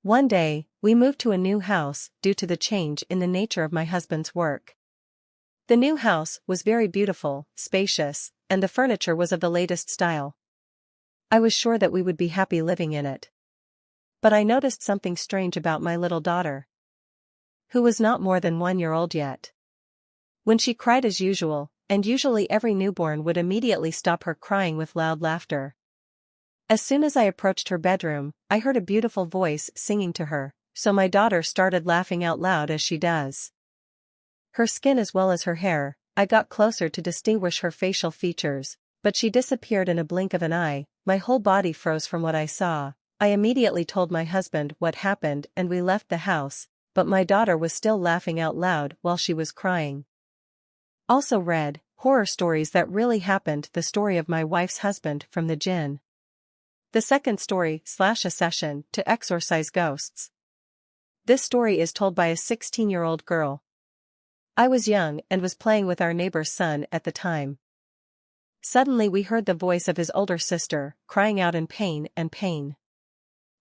One day, we moved to a new house due to the change in the nature of my husband's work. The new house was very beautiful, spacious, and the furniture was of the latest style. I was sure that we would be happy living in it. But I noticed something strange about my little daughter, who was not more than 1 year old yet. When she cried as usual, and usually every newborn would immediately stop her crying with loud laughter. As soon as I approached her bedroom, I heard a beautiful voice singing to her, so my daughter started laughing out loud as she does. Her skin as well as her hair, I got closer to distinguish her facial features, but she disappeared in a blink of an eye. My whole body froze from what I saw. I immediately told my husband what happened and we left the house, but my daughter was still laughing out loud while she was crying. Also read, Horror Stories That Really Happened, the story of my wife's husband from the Jinn. The second story / a session to exorcise ghosts. This story is told by a 16-year-old girl. I was young and was playing with our neighbor's son at the time. Suddenly we heard the voice of his older sister, crying out in pain and pain.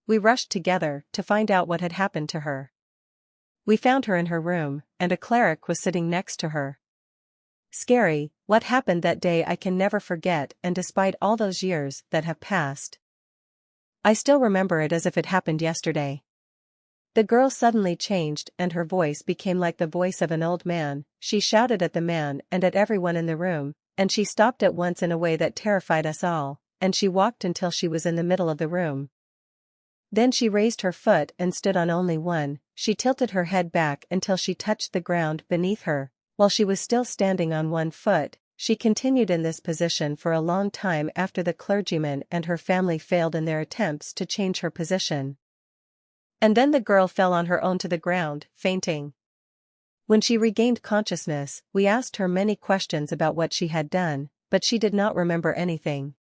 We rushed together to find out what had happened to her. We found her in her room, and a cleric was sitting next to her. Scary. What happened that day I can never forget, and despite all those years that have passed, I still remember it as if it happened yesterday. The girl suddenly changed and her voice became like the voice of an old man. She shouted at the man and at everyone in the room, and she stopped at once in a way that terrified us all, and she walked until she was in the middle of the room. Then she raised her foot and stood on only one. She tilted her head back until she touched the ground beneath her. While she was still standing on one foot, she continued in this position for a long time after the clergyman and her family failed in their attempts to change her position. And then the girl fell on her own to the ground, fainting. When she regained consciousness, we asked her many questions about what she had done, but she did not remember anything.